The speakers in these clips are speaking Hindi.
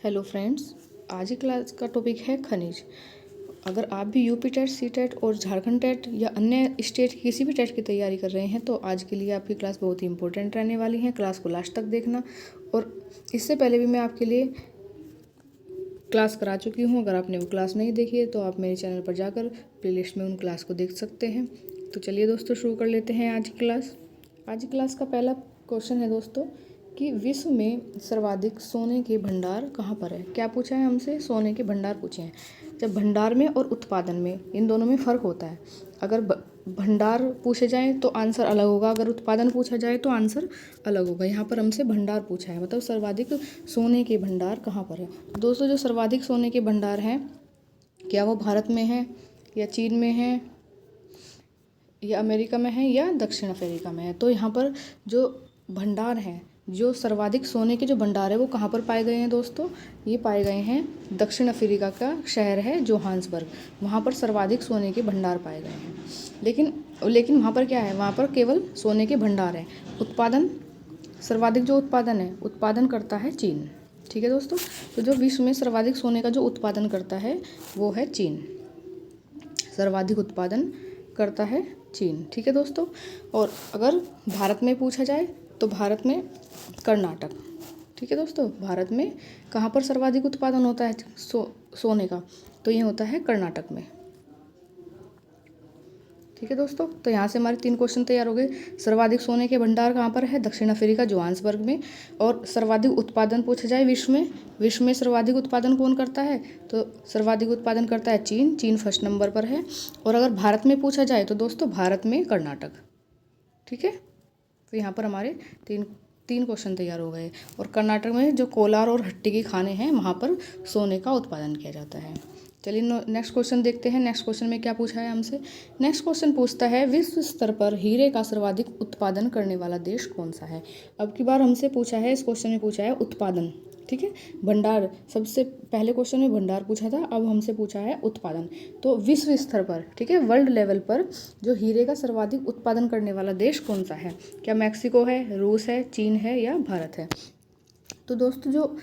हेलो फ्रेंड्स, आज की क्लास का टॉपिक है खनिज। अगर आप भी यूपी टेट, सी टेट और झारखंड टेट या अन्य स्टेट की किसी भी टेट की तैयारी कर रहे हैं तो आज के लिए आपकी क्लास बहुत ही इंपॉर्टेंट रहने वाली है। क्लास को लास्ट तक देखना। और इससे पहले भी मैं आपके लिए क्लास करा चुकी हूँ। अगर आपने वो क्लास नहीं देखी है तो आप मेरे चैनल पर जाकर प्लेलिस्ट में उन क्लास को देख सकते हैं। तो चलिए दोस्तों, शुरू कर लेते हैं आज की क्लास। आज की क्लास का पहला क्वेश्चन है दोस्तों कि विश्व में सर्वाधिक सोने के भंडार कहाँ पर है। क्या पूछा है हमसे? सोने के भंडार पूछे हैं। जब भंडार में और उत्पादन में, इन दोनों में फ़र्क होता है। अगर भंडार पूछे जाएँ तो आंसर अलग होगा, अगर उत्पादन पूछा जाए तो आंसर अलग होगा। यहाँ पर हमसे भंडार पूछा है, मतलब सर्वाधिक सोने के भंडार कहाँ पर है। दोस्तों, जो सर्वाधिक सोने के भंडार हैं, क्या वो भारत में है या चीन में है या अमेरिका में है या दक्षिण अफ्रीका में है? तो यहाँ पर जो भंडार हैं, जो सर्वाधिक सोने के जो भंडार है वो कहाँ पर पाए गए हैं दोस्तों? ये पाए गए हैं दक्षिण अफ्रीका का शहर है जोहान्सबर्ग। वहाँ पर सर्वाधिक सोने के भंडार पाए गए हैं। लेकिन वहाँ पर क्या है? वहाँ पर केवल सोने के भंडार हैं। उत्पादन, सर्वाधिक जो उत्पादन करता है चीन। ठीक है दोस्तों, तो जो विश्व में सर्वाधिक सोने का जो उत्पादन करता है वो है चीन। सर्वाधिक उत्पादन करता है चीन। ठीक है दोस्तों। और अगर भारत में पूछा जाए तो भारत में कर्नाटक। ठीक है दोस्तों, भारत में कहाँ पर सर्वाधिक उत्पादन होता है सोने का? तो ये होता है कर्नाटक में। ठीक है दोस्तों, तो यहाँ से हमारे 3 क्वेश्चन तैयार हो गए। सर्वाधिक सोने के भंडार कहाँ पर है? दक्षिण अफ्रीका जोहान्सबर्ग में। और सर्वाधिक उत्पादन पूछा जाए विश्व में सर्वाधिक उत्पादन कौन करता है? तो सर्वाधिक उत्पादन करता है चीन फर्स्ट नंबर पर है। और अगर भारत में पूछा जाए तो दोस्तों भारत में कर्नाटक। ठीक है, तो यहाँ पर हमारे तीन क्वेश्चन तैयार हो गए। और कर्नाटक में जो कोलार और हट्टी की खाने हैं वहाँ पर सोने का उत्पादन किया जाता है। चलिए नेक्स्ट क्वेश्चन देखते हैं। नेक्स्ट क्वेश्चन में क्या पूछा है हमसे? नेक्स्ट क्वेश्चन पूछता है विश्व स्तर पर हीरे का सर्वाधिक उत्पादन करने वाला देश कौन सा है। अब की बार हमसे पूछा है, इस क्वेश्चन में पूछा है उत्पादन। ठीक है, भंडार सबसे पहले क्वेश्चन में भंडार पूछा था, अब हमसे पूछा है उत्पादन। तो विश्व स्तर पर, ठीक है, वर्ल्ड लेवल पर जो हीरे का सर्वाधिक उत्पादन करने वाला देश कौन सा है? क्या मैक्सिको है, रूस है, चीन है या भारत है? तो दोस्तों, जो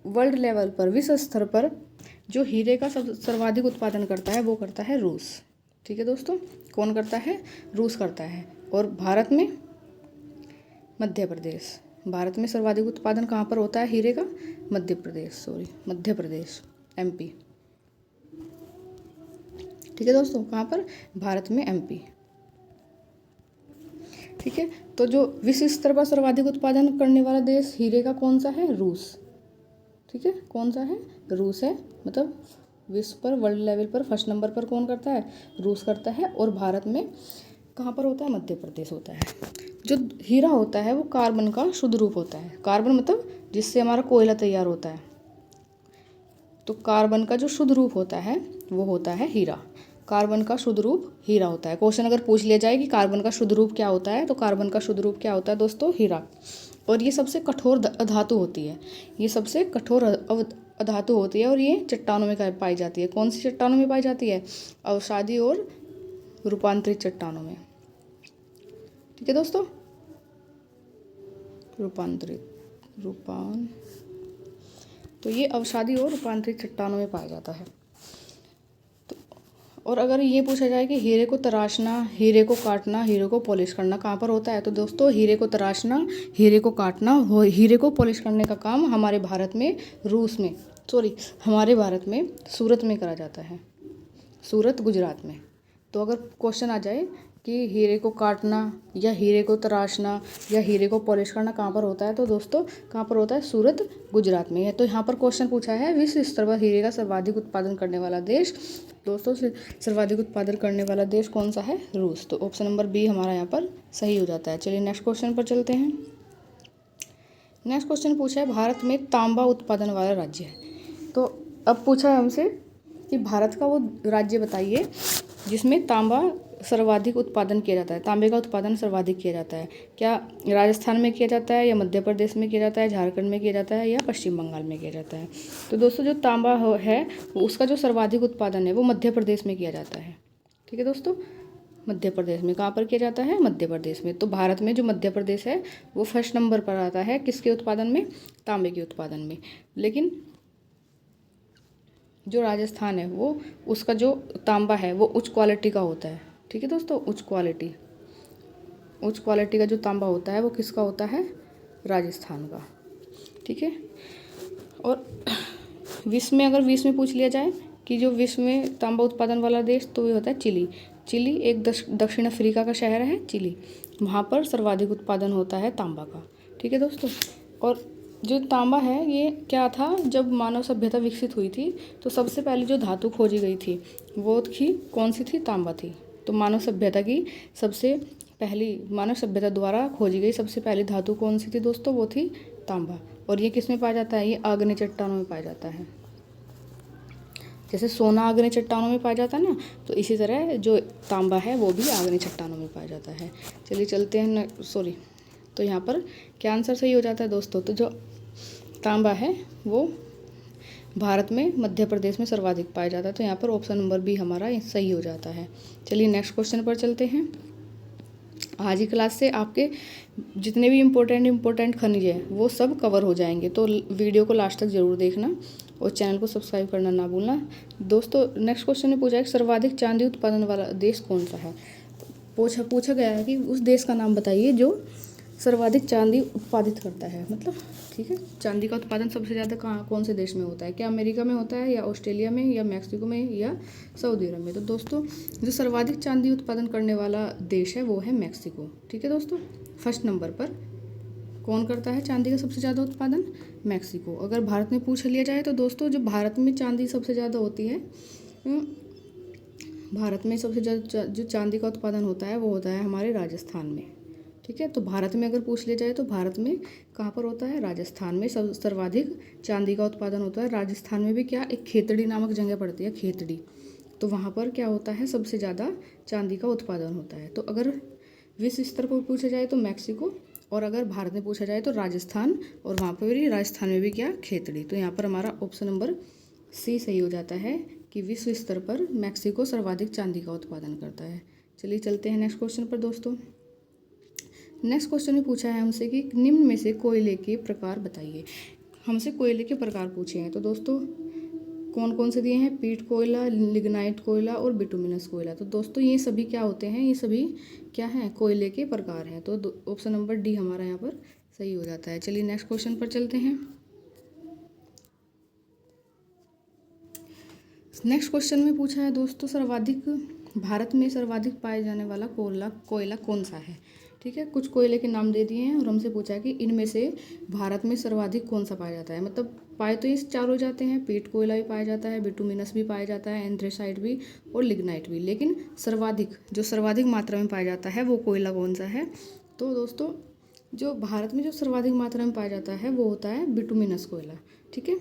वर्ल्ड लेवल पर, विश्व स्तर पर जो हीरे का सर्वाधिक उत्पादन करता है वो करता है रूस। ठीक है दोस्तों, कौन करता है? रूस करता है। और भारत में मध्य प्रदेश। भारत में सर्वाधिक उत्पादन कहाँ पर होता है हीरे का? मध्य प्रदेश, एमपी। ठीक है दोस्तों, कहाँ पर? भारत में एमपी। ठीक है, तो जो विश्व स्तर पर सर्वाधिक उत्पादन करने वाला देश हीरे का कौन सा है? रूस। ठीक है, कौन सा है? रूस है। मतलब विश्व पर, वर्ल्ड लेवल पर फर्स्ट नंबर पर कौन करता है? रूस करता है। और भारत में कहाँ पर होता है? मध्य प्रदेश होता है। जो हीरा होता है वो कार्बन का शुद्ध रूप होता है। कार्बन मतलब जिससे हमारा कोयला तैयार होता है। तो कार्बन का जो शुद्ध रूप होता है वो होता है हीरा। कार्बन का शुद्ध रूप हीरा होता है। क्वेश्चन अगर पूछ लिया जाए कि कार्बन का शुद्ध रूप क्या होता है, तो कार्बन का शुद्ध रूप क्या होता है दोस्तों? हीरा। और ये सबसे कठोर धातु होती है। ये सबसे कठोर धातु होती है और ये चट्टानों में पाई जाती है। कौन सी चट्टानों में पाई जाती है? अवसादी और रूपांतरित चट्टानों में। ठीक है दोस्तों, तो ये अवसादी और रूपांतरित चट्टानों में पाया जाता है। तो और अगर ये पूछा जाए कि हीरे को तराशना, हीरे को काटना, हीरे को पॉलिश करना कहाँ पर होता है, तो दोस्तों हीरे को तराशना, हीरे को काटना, हीरे को पॉलिश करने का काम हमारे भारत में हमारे भारत में सूरत में करा जाता है। सूरत, गुजरात में। तो अगर क्वेश्चन आ जाए कि हीरे को काटना या हीरे को तराशना या हीरे को पॉलिश करना कहाँ पर होता है, तो दोस्तों कहाँ पर होता है? सूरत, गुजरात में है। तो यहाँ पर क्वेश्चन पूछा है विश्व स्तर पर हीरे का सर्वाधिक उत्पादन करने वाला देश। दोस्तों, सर्वाधिक उत्पादन करने वाला देश कौन सा है? रूस। तो ऑप्शन नंबर बी हमारा यहाँ पर सही हो जाता है। चलिए नेक्स्ट क्वेश्चन पर चलते हैं। नेक्स्ट क्वेश्चन पूछा है भारत में तांबा उत्पादन वाला राज्य है। तो अब पूछा है हमसे कि भारत का वो राज्य बताइए जिसमें तांबा सर्वाधिक उत्पादन किया जाता है, तांबे का उत्पादन सर्वाधिक किया जाता है। क्या राजस्थान में किया जाता है या मध्य प्रदेश में किया जाता है, झारखंड में किया जाता है या पश्चिम बंगाल में किया जाता है? तो दोस्तों, जो तांबा है उसका जो सर्वाधिक उत्पादन है वो मध्य प्रदेश में किया जाता है। ठीक है दोस्तों, मध्य प्रदेश में। कहाँ पर किया जाता है? मध्य प्रदेश में। तो भारत में जो मध्य प्रदेश है वो फर्स्ट नंबर पर आता है किसके उत्पादन में? तांबे के उत्पादन में। लेकिन जो राजस्थान है वो उसका जो तांबा है वो उच्च क्वालिटी का होता है। ठीक है दोस्तों, उच्च क्वालिटी का जो तांबा होता है वो किसका होता है? राजस्थान का। ठीक है। और अगर विश्व में पूछ लिया जाए कि जो विश्व में तांबा उत्पादन वाला देश, तो ये होता है चिली। चिली एक दक्षिण अफ्रीका का शहर है चिली, वहाँ पर सर्वाधिक उत्पादन होता है तांबा का। ठीक है दोस्तों। और जो तांबा है ये क्या था, जब मानव सभ्यता विकसित हुई थी तो सबसे पहले जो धातु खोजी गई थी वो थी कौन सी थी? तांबा थी। तो मानव सभ्यता द्वारा खोजी गई सबसे पहली धातु कौन सी थी दोस्तों? वो थी तांबा। और ये किस में पाया जाता है? ये आग्नेय चट्टानों में पाया जाता है। जैसे सोना आग्नेय चट्टानों में पाया जाता है ना, तो इसी तरह जो तांबा है वो भी आग्नेय चट्टानों में पाया जाता है। चलिए चलते हैं तो यहाँ पर क्या आंसर सही हो जाता है दोस्तों? तो जो तांबा है वो भारत में मध्य प्रदेश में सर्वाधिक पाया जाता है। तो यहाँ पर ऑप्शन नंबर बी हमारा सही हो जाता है। चलिए नेक्स्ट क्वेश्चन पर चलते हैं। आज की क्लास से आपके जितने भी इम्पोर्टेंट खनिज है वो सब कवर हो जाएंगे, तो वीडियो को लास्ट तक ज़रूर देखना और चैनल को सब्सक्राइब करना ना भूलना। दोस्तों नेक्स्ट क्वेश्चन में पूछा है कि सर्वाधिक चांदी उत्पादन वाला देश कौन सा है? पूछा गया है कि उस देश का नाम बताइए जो सर्वाधिक चांदी उत्पादित करता है। मतलब ठीक है, चांदी का उत्पादन सबसे ज़्यादा कौन से देश में होता है? क्या अमेरिका में होता है, या ऑस्ट्रेलिया में, या मैक्सिको में, या सऊदी अरब में? तो दोस्तों जो सर्वाधिक चांदी उत्पादन करने वाला देश है वो है मैक्सिको। ठीक है दोस्तों, फर्स्ट नंबर पर कौन करता है चांदी का सबसे ज़्यादा उत्पादन? मैक्सिको। अगर भारत में पूछ लिया जाए तो दोस्तों जो भारत में चांदी सबसे ज़्यादा होती है, भारत में सबसे ज़्यादा जो चांदी का उत्पादन होता है वो होता है हमारे राजस्थान में। ठीक है, तो भारत में अगर पूछ लिया जाए तो भारत में कहाँ पर होता है? राजस्थान में सर्वाधिक चांदी का उत्पादन होता है। राजस्थान में भी क्या, एक खेतड़ी नामक जगह पड़ती है, खेतड़ी, तो वहाँ पर क्या होता है? सबसे ज़्यादा चांदी का उत्पादन होता है। तो अगर विश्व स्तर पर पूछा जाए तो मैक्सिको, और अगर भारत में पूछा जाए तो राजस्थान, और वहाँ पर भी राजस्थान में भी क्या, खेतड़ी। तो यहाँ पर हमारा ऑप्शन नंबर सी सही हो जाता है कि विश्व स्तर पर मैक्सिको सर्वाधिक चांदी का उत्पादन करता है। चलिए चलते हैं नेक्स्ट क्वेश्चन पर दोस्तों। नेक्स्ट क्वेश्चन में पूछा है हमसे कि निम्न में से कोयले के प्रकार बताइए। हमसे कोयले के प्रकार पूछे हैं, तो दोस्तों कौन कौन से दिए हैं? पीट कोयला, लिग्नाइट कोयला और बिटुमिनस कोयला। तो दोस्तों ये सभी क्या होते हैं? ये सभी क्या हैं? कोयले के प्रकार हैं। तो ऑप्शन नंबर डी हमारा यहाँ पर सही हो जाता है। चलिए नेक्स्ट क्वेश्चन पर चलते हैं। नेक्स्ट क्वेश्चन में पूछा है दोस्तों भारत में सर्वाधिक पाए जाने वाला कोयला कौन सा है? ठीक है, कुछ कोयले के नाम दे दिए हैं और हमसे पूछा है कि इनमें से भारत में सर्वाधिक कौन सा पाया जाता है। मतलब पाए तो ये चारों जाते हैं, पीट कोयला भी पाया जाता है, बिटुमिनस भी पाया जाता है, एंथ्रेसाइट भी और लिग्नाइट भी, लेकिन सर्वाधिक मात्रा में पाया जाता है वो कोयला कौन सा है? तो दोस्तों जो भारत में जो सर्वाधिक मात्रा में पाया जाता है वो होता है बिटुमिनस कोयला। ठीक है,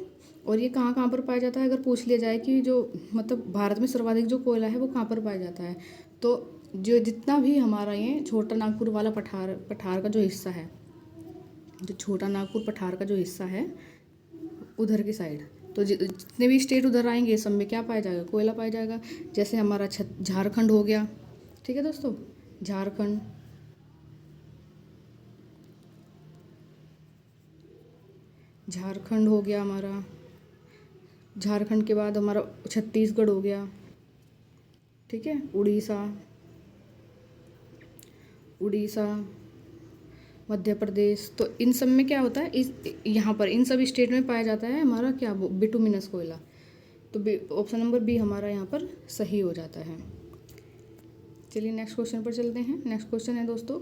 और ये कहाँ कहाँ पर पाया जाता है? अगर पूछ लिया जाए कि जो मतलब भारत में सर्वाधिक जो कोयला है वो कहाँ पर पाया जाता है, तो जो जितना भी हमारा ये छोटा नागपुर वाला पठार का जो हिस्सा है, जो छोटा नागपुर पठार का जो हिस्सा है उधर की साइड, तो जितने भी स्टेट उधर आएंगे सब में क्या पाया जाएगा? कोयला पाया जाएगा। जैसे हमारा झारखंड हो गया। ठीक है दोस्तों, झारखंड हो गया हमारा, झारखंड के बाद हमारा छत्तीसगढ़ हो गया। ठीक है, उड़ीसा, मध्य प्रदेश, तो इन सब में क्या होता है? यहाँ पर इन सब स्टेट में पाया जाता है हमारा क्या, बिटुमिनस कोयला। तो ऑप्शन नंबर बी हमारा यहाँ पर सही हो जाता है। चलिए नेक्स्ट क्वेश्चन पर चलते हैं। नेक्स्ट क्वेश्चन है दोस्तों,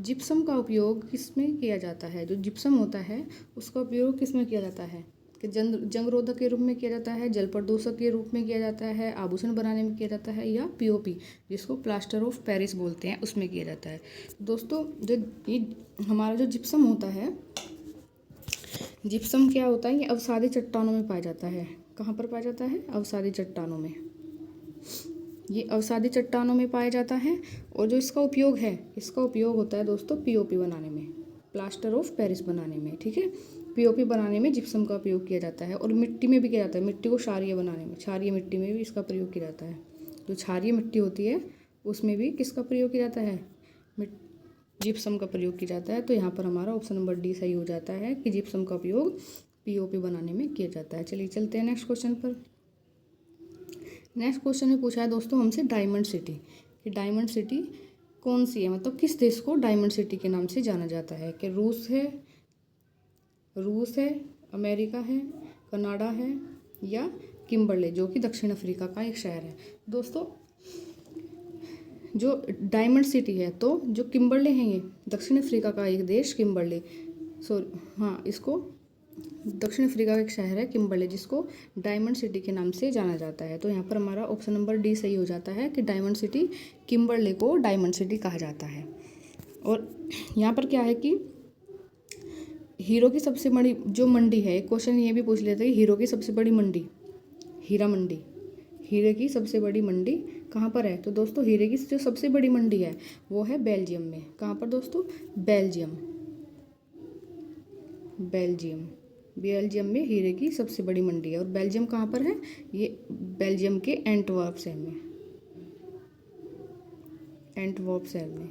जिप्सम का उपयोग किस में किया जाता है? जो जिप्सम होता है उसका उपयोग किस में किया जाता है? कि जंगरोधक के रूप में किया जाता है, जल प्रदूषक के रूप में किया जाता है, आभूषण बनाने में किया जाता है, या पीओपी जिसको प्लास्टर ऑफ पेरिस बोलते हैं उसमें किया जाता है। दोस्तों जो ये हमारा जो जिप्सम होता है, जिप्सम क्या होता है? ये अवसादी चट्टानों में पाया जाता है। कहाँ पर पाया जाता है? अवसादी चट्टानों में। ये अवसादी चट्टानों में पाया जाता है। और जो इसका उपयोग है, इसका उपयोग होता है दोस्तों पीओपी बनाने में, प्लास्टर ऑफ पेरिस बनाने में। ठीक है, पीओपी बनाने में जिप्सम का उपयोग किया जाता है। और मिट्टी में भी किया जाता है, मिट्टी को क्षारीय बनाने में, क्षारीय मिट्टी में भी इसका प्रयोग किया जाता है। जो क्षारीय मिट्टी होती है उसमें भी किसका प्रयोग किया जाता है? जिप्सम का प्रयोग किया जाता है। तो यहाँ पर हमारा ऑप्शन नंबर डी सही हो जाता है कि जिप्सम का उपयोग पीओपी बनाने में किया जाता है। चलिए चलते हैं नेक्स्ट क्वेश्चन पर। नेक्स्ट क्वेश्चन में पूछा है दोस्तों हमसे डायमंड सिटी, कि डायमंड सिटी कौन सी है, मतलब किस देश को डायमंड सिटी के नाम से जाना जाता है, कि रूस है, अमेरिका है, कनाडा है या किम्बरले जो कि दक्षिण अफ्रीका का एक शहर है। दोस्तों जो डायमंड सिटी है, तो जो किम्बरले हैं ये दक्षिण अफ्रीका का एक देश किम्बरले, इसको दक्षिण अफ्रीका का एक शहर है किम्बरले जिसको डायमंड सिटी के नाम से जाना जाता है। तो यहाँ पर हमारा ऑप्शन नंबर डी सही हो जाता है कि डायमंड सिटी, किम्बरले को डायमंड सिटी कहा जाता है। और यहाँ पर क्या है कि हीरो की सबसे बड़ी जो मंडी है, क्वेश्चन ये भी पूछ लेते हैं कि हीरो की सबसे बड़ी मंडी, हीरे की सबसे बड़ी मंडी कहाँ पर है। तो दोस्तों हीरे की जो सबसे बड़ी मंडी है वो है बेल्जियम में। कहाँ पर दोस्तों, बेल्जियम में हीरे की सबसे बड़ी मंडी है। और बेल्जियम कहाँ पर है, ये बेल्जियम के एंटवर्प शहर में।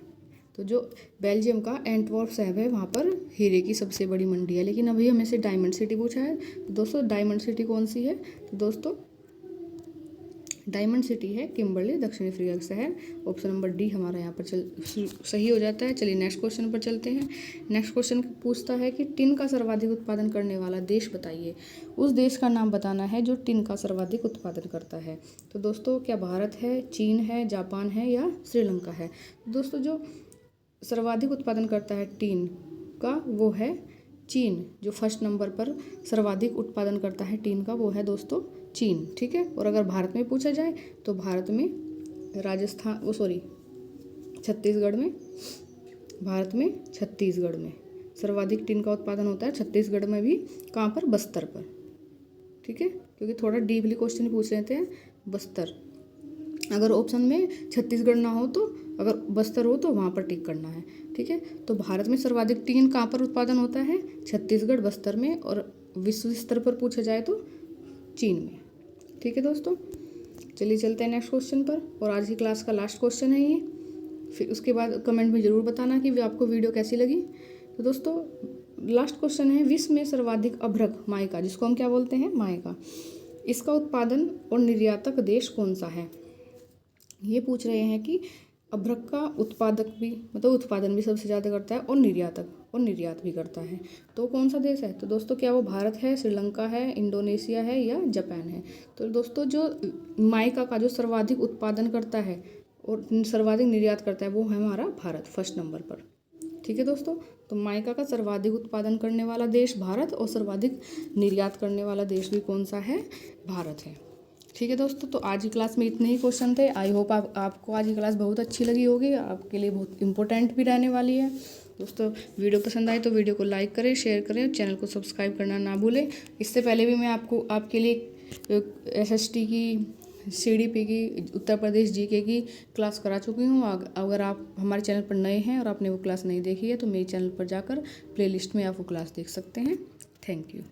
तो जो बेल्जियम का एंटवर्प शहर है वहाँ पर हीरे की सबसे बड़ी मंडी है। लेकिन अभी हमें से डायमंड सिटी पूछा है, तो दोस्तों डायमंड सिटी कौन सी है, तो दोस्तों डायमंड सिटी है किम्बरले दक्षिण अफ्रीका का शहर। ऑप्शन नंबर डी हमारा यहाँ पर सही हो जाता है। चलिए नेक्स्ट क्वेश्चन पर चलते हैं। नेक्स्ट क्वेश्चन पूछता है कि टिन का सर्वाधिक उत्पादन करने वाला देश बताइए। उस देश का नाम बताना है जो टिन का सर्वाधिक उत्पादन करता है। तो दोस्तों क्या भारत है, चीन है, जापान है या श्रीलंका है। दोस्तों जो सर्वाधिक उत्पादन करता है टिन का वो है चीन। जो फर्स्ट नंबर पर सर्वाधिक उत्पादन करता है टिन का वो है दोस्तों चीन, ठीक है। और अगर भारत में पूछा जाए तो भारत में छत्तीसगढ़ में सर्वाधिक टिन का उत्पादन होता है। छत्तीसगढ़ में भी कहाँ पर, बस्तर पर, ठीक है, क्योंकि थोड़ा डीपली क्वेश्चन पूछ लेते हैं। बस्तर, अगर ऑप्शन में छत्तीसगढ़ ना हो तो अगर बस्तर हो तो वहाँ पर टिक करना है, ठीक है। तो भारत में सर्वाधिक टिन कहाँ पर उत्पादन होता है, छत्तीसगढ़, बस्तर में। और विश्व स्तर पर पूछा जाए तो चीन में, ठीक है दोस्तों। चलिए चलते हैं नेक्स्ट क्वेश्चन पर। और आज की क्लास का लास्ट क्वेश्चन है ये। फिर उसके बाद कमेंट में ज़रूर बताना कि आपको वीडियो कैसी लगी। तो दोस्तों लास्ट क्वेश्चन है, विश्व में सर्वाधिक अभ्रक मायका, जिसको हम क्या बोलते हैं, मायका, इसका उत्पादन और निर्यातक देश कौन सा है। ये पूछ रहे हैं कि अभ्रक का उत्पादन भी सबसे ज़्यादा करता है और निर्यात भी करता है, तो कौन सा देश है। तो दोस्तों क्या वो भारत है, श्रीलंका है, इंडोनेशिया है या जापान है। तो दोस्तों जो मायका का जो सर्वाधिक उत्पादन करता है और सर्वाधिक निर्यात करता है वो है हमारा भारत, फर्स्ट नंबर पर, ठीक है दोस्तों। तो मायका का सर्वाधिक उत्पादन करने वाला देश भारत और सर्वाधिक निर्यात करने वाला देश भी कौन सा है, भारत है, ठीक है दोस्तों। तो आज की क्लास में इतने ही क्वेश्चन थे। आई होप आपको आज की क्लास बहुत अच्छी लगी होगी, आपके लिए बहुत इंपॉर्टेंट भी रहने वाली है। दोस्तों वीडियो पसंद आए तो वीडियो को लाइक करें, शेयर करें, चैनल को सब्सक्राइब करना ना भूलें। इससे पहले भी मैं आपके लिए SST की, CDP की, उत्तर प्रदेश GK की क्लास करा चुकी हूँ। अगर आप हमारे चैनल पर नए हैं और आपने वो क्लास नहीं देखी है तो मेरे चैनल पर जाकर प्लेलिस्ट में आप वो क्लास देख सकते हैं। Thank you.